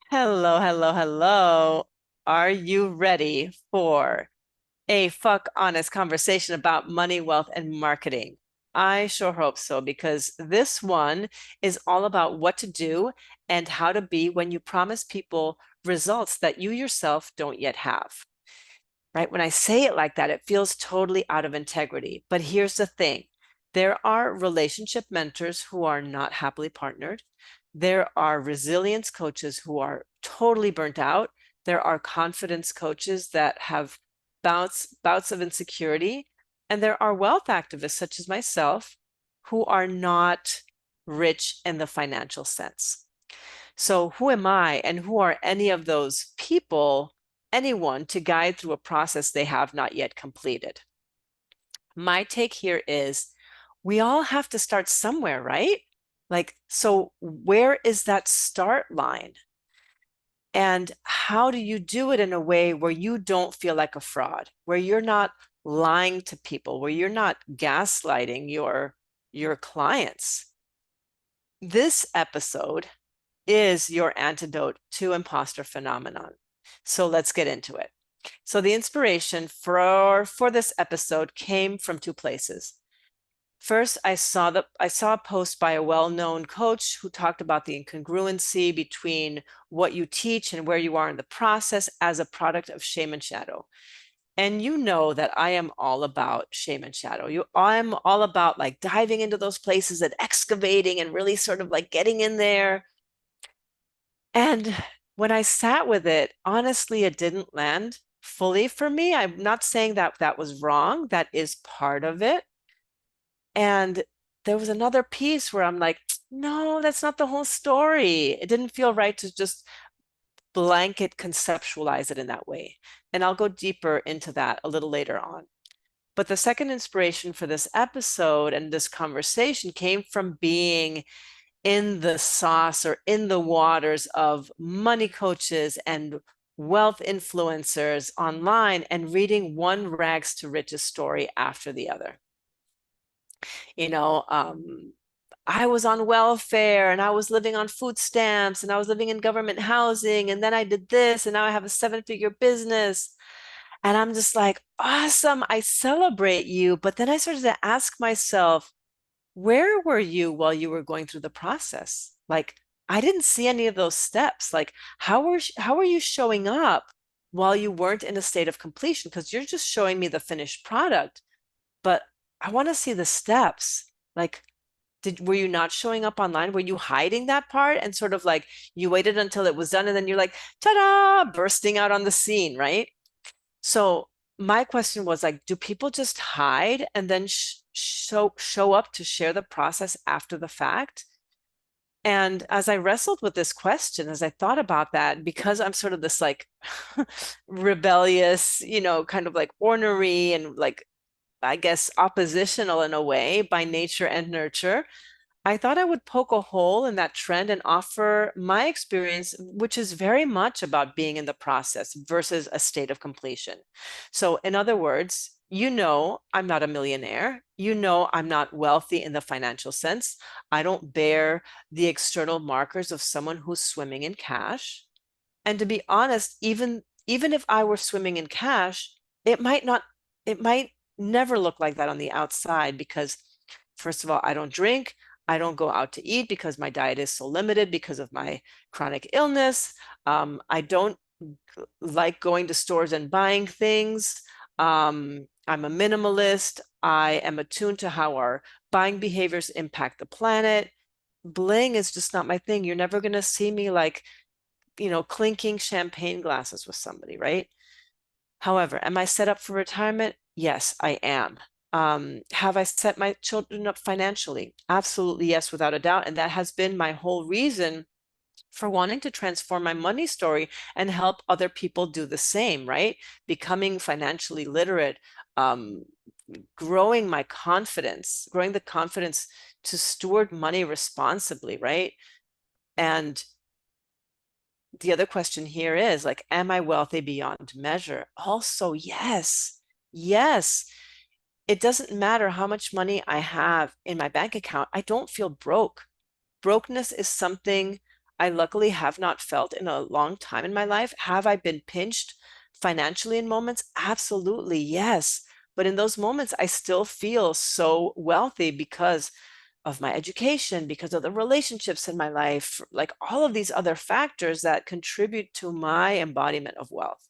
Hello, hello, hello. Are you ready for a fuck honest conversation about money, wealth, and marketing? I sure hope so, because this one is all about what to do and how to be when you promise people results that you yourself don't yet have. Right? When I say it like that, it feels totally out of integrity. But here's the thing. There are relationship mentors who are not happily partnered. There are resilience coaches who are totally burnt out. There are confidence coaches that have bouts of insecurity. And there are wealth activists, such as myself, who are not rich in the financial sense. So, who am I and who are any of those people, anyone, to guide through a process they have not yet completed? My take here is we all have to start somewhere, right? Like, so where is that start line? And how do you do it in a way where you don't feel like a fraud, where you're not lying to people, where you're not gaslighting your clients? This episode is your antidote to imposter phenomenon. So let's get into it. So the inspiration for this episode came from two places. First, I saw a post by a well-known coach who talked about the incongruency between what you teach and where you are in the process as a product of shame and shadow. And you know that I am all about shame and shadow. I'm all about like diving into those places and excavating and really sort of like getting in there. And when I sat with it, honestly, it didn't land fully for me. I'm not saying that that was wrong. That is part of it. And there was another piece where I'm like, no, that's not the whole story. It didn't feel right to just blanket conceptualize it in that way. And I'll go deeper into that a little later on. But the second inspiration for this episode and this conversation came from being in the sauce or in the waters of money coaches and wealth influencers online and reading one rags to riches story after the other. You know, I was on welfare and I was living on food stamps and I was living in government housing. And then I did this and now I have a seven-figure business. And I'm just like, awesome. I celebrate you. But then I started to ask myself, where were you while you were going through the process? Like, I didn't see any of those steps. Like, how were you showing up while you weren't in a state of completion? Because you're just showing me the finished product, but I want to see the steps. Like, were you not showing up online? Were you hiding that part and sort of like you waited until it was done and then you're like, ta-da, bursting out on the scene, right? So my question was like, do people just hide and then show up to share the process after the fact? And as I wrestled with this question, as I thought about that, because I'm sort of this like rebellious, kind of like ornery and like, I guess, oppositional in a way by nature and nurture, I thought I would poke a hole in that trend and offer my experience, which is very much about being in the process versus a state of completion. So, in other words, I'm not a millionaire. I'm not wealthy in the financial sense. I don't bear the external markers of someone who's swimming in cash. And to be honest, even if I were swimming in cash, it might not, it might never look like that on the outside because, first of all, I don't drink. I don't go out to eat because my diet is so limited because of my chronic illness. I don't like going to stores and buying things. I'm a minimalist. I am attuned to how our buying behaviors impact the planet. Bling is just not my thing. You're never going to see me like, clinking champagne glasses with somebody, right? However, am I set up for retirement? Yes, I am. Have I set my children up financially? Absolutely, yes, without a doubt. And that has been my whole reason for wanting to transform my money story and help other people do the same, right? Becoming financially literate, um, growing the confidence to steward money responsibly, right? And the other question here is like, am I wealthy beyond measure? Also, yes, yes. It doesn't matter how much money I have in my bank account. I don't feel broke. Brokenness is something I luckily have not felt in a long time in my life. Have I been pinched financially in moments? Absolutely, yes. But in those moments, I still feel so wealthy because of my education, because of the relationships in my life, like all of these other factors that contribute to my embodiment of wealth.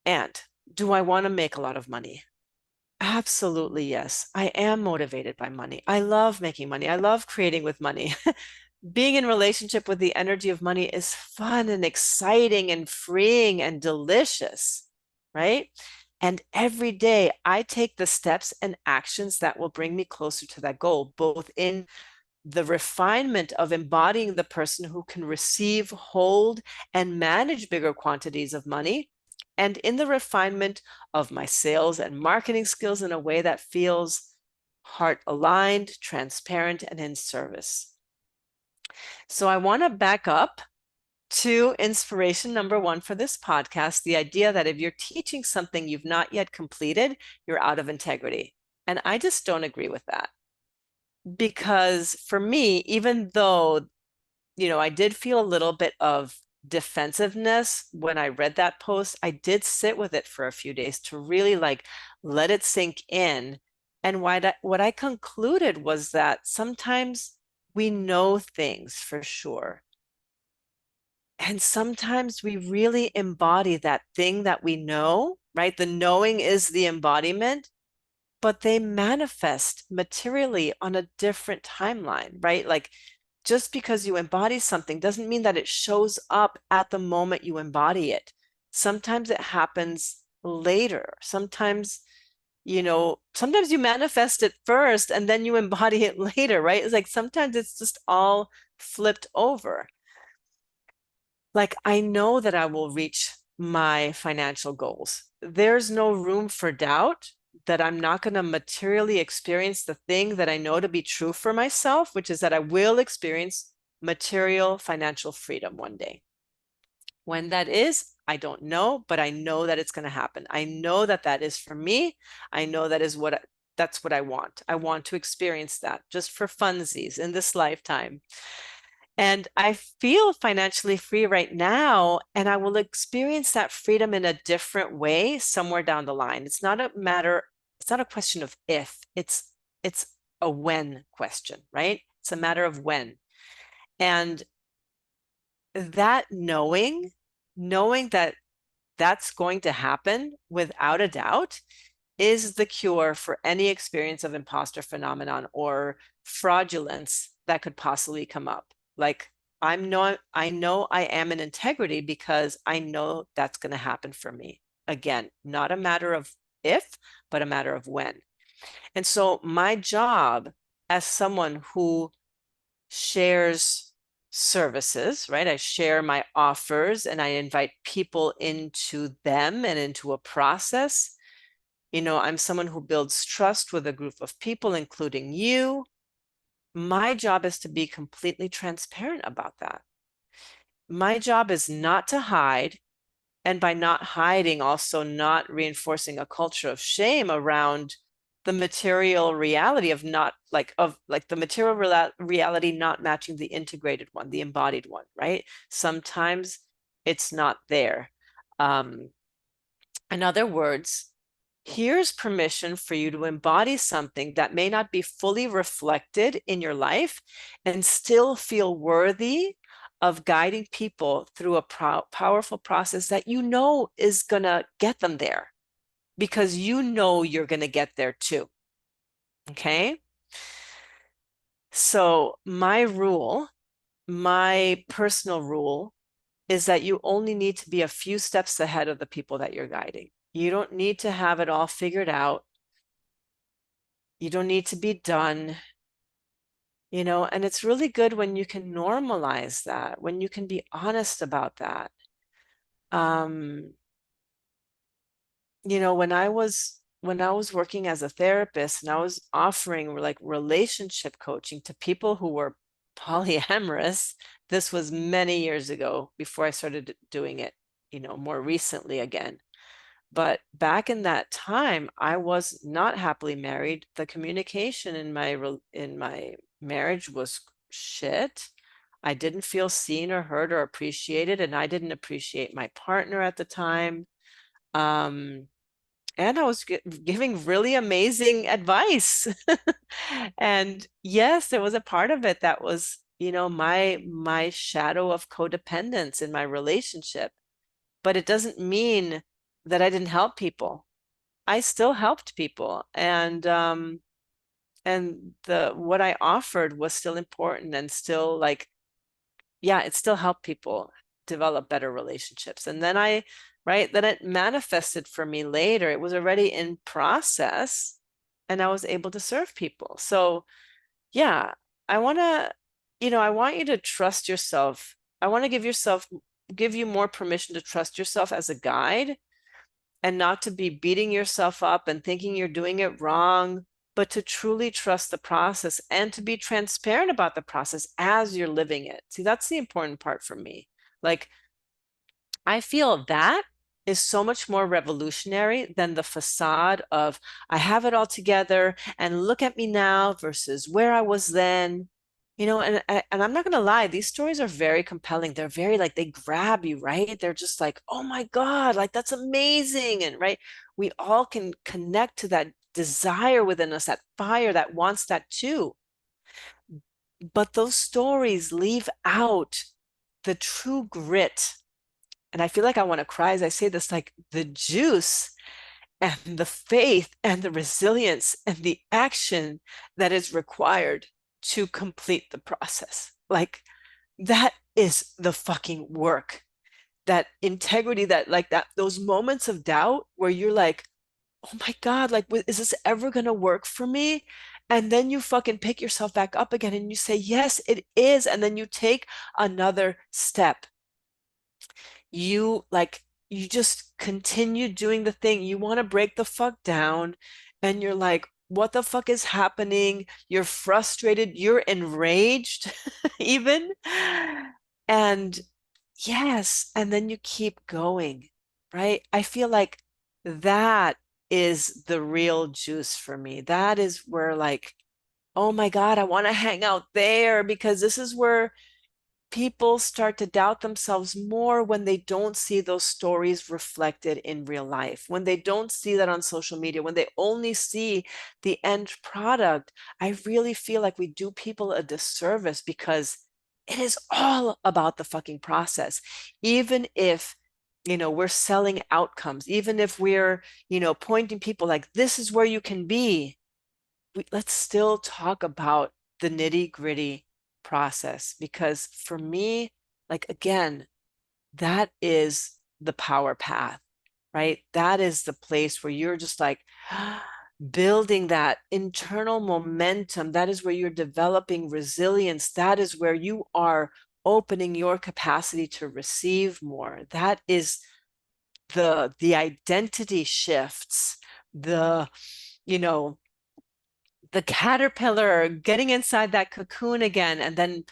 And do I want to make a lot of money? Absolutely, yes. I am motivated by money. I love making money. I love creating with money. Being in relationship with the energy of money is fun and exciting and freeing and delicious, right? And every day I take the steps and actions that will bring me closer to that goal, both in the refinement of embodying the person who can receive, hold, and manage bigger quantities of money, and in the refinement of my sales and marketing skills in a way that feels heart aligned, transparent, and in service. So I want to back up to inspiration number one for this podcast, the idea that if you're teaching something you've not yet completed, you're out of integrity. And I just don't agree with that. Because for me, even though, I did feel a little bit of defensiveness when I read that post, I did sit with it for a few days to really like let it sink in. And what I concluded was that sometimes we know things for sure. And sometimes we really embody that thing that we know, right? The knowing is the embodiment, but they manifest materially on a different timeline, right? Like just because you embody something doesn't mean that it shows up at the moment you embody it. Sometimes it happens later. Sometimes you manifest it first and then you embody it later, right? It's like sometimes it's just all flipped over. Like I know that I will reach my financial goals. There's no room for doubt that I'm not going to materially experience the thing that I know to be true for myself, which is that I will experience material financial freedom one day. When that is, I don't know, but I know that it's going to happen. I know that that is for me. I know that's what I want. I want to experience that just for funsies in this lifetime. And I feel financially free right now, and I will experience that freedom in a different way somewhere down the line. It's not a question of if, it's a when question, right? It's a matter of when. And that knowing that that's going to happen without a doubt is the cure for any experience of imposter phenomenon or fraudulence that could possibly come up. Like I know I am in integrity because I know that's going to happen for me. Again, not a matter of if, but a matter of when. And so my job as someone who shares services, right? I share my offers and I invite people into them and into a process. I'm someone who builds trust with a group of people, including you. My job is to be completely transparent about that. My job is not to hide, and by not hiding, also not reinforcing a culture of shame around the material reality of the material reality not matching the integrated one, the embodied one, right? Sometimes it's not there. In other words, here's permission for you to embody something that may not be fully reflected in your life and still feel worthy of guiding people through a powerful process that you know is going to get them there because you know you're going to get there too. Okay. So, my personal rule is that you only need to be a few steps ahead of the people that you're guiding. You don't need to have it all figured out. You don't need to be done, and it's really good when you can normalize that, when you can be honest about that. Um, when I was working as a therapist and I was offering like relationship coaching to people who were polyamorous, this was many years ago before I started doing it, more recently again. But back in that time, I was not happily married. The communication in my marriage was shit. I didn't feel seen or heard or appreciated, and I didn't appreciate my partner at the time. Um, and I was giving really amazing advice. And yes, there was a part of it that was, my shadow of codependence in my relationship. But it doesn't mean that I didn't help people. I still helped people, and the what I offered was still important and still like, yeah, it still helped people develop better relationships. And then right, then it manifested for me later. It was already in process and I was able to serve people. So yeah, I want to, I want you to trust yourself. I want to give you more permission to trust yourself as a guide and not to be beating yourself up and thinking you're doing it wrong, but to truly trust the process and to be transparent about the process as you're living it. See, that's the important part for me. Like, I feel that is so much more revolutionary than the facade of I have it all together and look at me now versus where I was then. And I'm not gonna lie, these stories are very compelling. They're very like they grab you, right? They're just like, oh my God, like that's amazing. And right, we all can connect to that desire within us, that fire that wants that too. But those stories leave out the true grit, and I feel like I want to cry as I say this, like the juice and the faith and the resilience and the action that is required to complete the process. Like that is the fucking work. That integrity, that like that, those moments of doubt where you're like, oh my God, like, is this ever going to work for me? And then you fucking pick yourself back up again and you say, yes, it is. And then you take another step. You just continue doing the thing. You want to break the fuck down and you're like, what the fuck is happening? You're frustrated, you're enraged even. And yes, and then you keep going, right? I feel like that is the real juice for me. That is where like, oh my God, I want to hang out there because this is where people start to doubt themselves more when they don't see those stories reflected in real life, when they don't see that on social media, when they only see the end product. I really feel like we do people a disservice because it is all about the fucking process. Even if, we're selling outcomes, even if we're, pointing people like this is where you can be, let's still talk about the nitty gritty process because for me, like again, that is the power path, right? That is the place where you're just like building that internal momentum. That is where you're developing resilience. That is where you are opening your capacity to receive more. That is the identity shifts, the, you know, the caterpillar getting inside that cocoon again, and then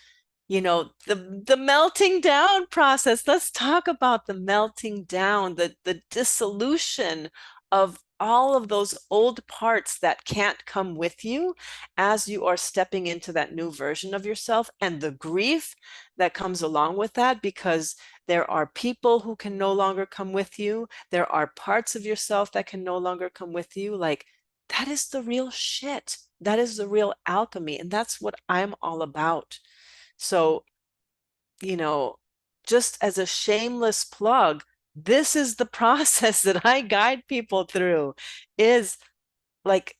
the melting down process. Let's talk about the melting down, the dissolution of all of those old parts that can't come with you as you are stepping into that new version of yourself, and the grief that comes along with that, because there are people who can no longer come with you. There are parts of yourself that can no longer come with you. Like, that is the real shit. That is the real alchemy. And that's what I'm all about. So, you know, just as a shameless plug, this is the process that I guide people through, is like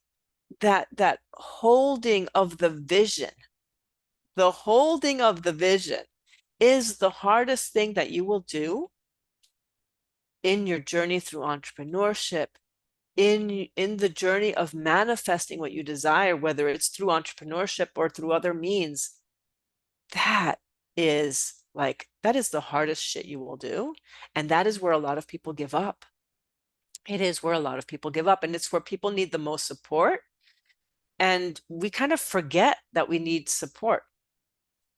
that holding of the vision. The holding of the vision is the hardest thing that you will do in your journey through entrepreneurship, in the journey of manifesting what you desire, whether it's through entrepreneurship or through other means. That that is the hardest shit you will do. And that is where a lot of people give up. It is where a lot of people give up, and it's where people need the most support. And we kind of forget that we need support.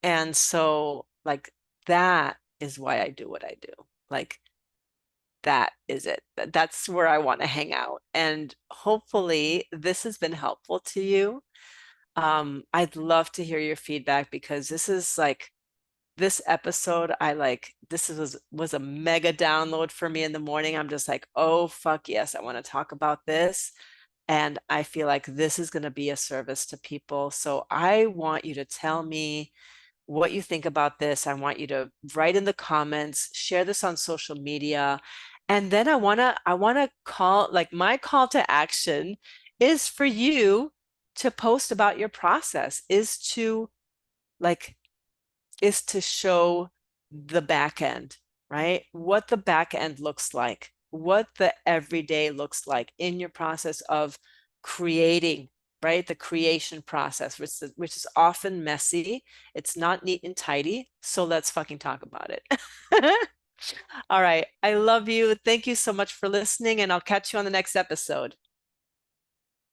And so, like, that is why I do what I do. Like, that is it. That's where I want to hang out. And hopefully, this has been helpful to you. I'd love to hear your feedback because this is like, this episode, this was a mega download for me in the morning. I'm just like, oh fuck yes, I want to talk about this. And I feel like this is going to be a service to people. So I want you to tell me what you think about this. I want you to write in the comments, share this on social media. And then I want to call, like, my call to action is for you to post about your process, like is to show the back end, right? What the back end looks like, what the everyday looks like in your process of creating, right? The creation process, which is often messy. It's not neat and tidy. So let's fucking talk about it. All right. I love you. Thank you so much for listening, and I'll catch you on the next episode.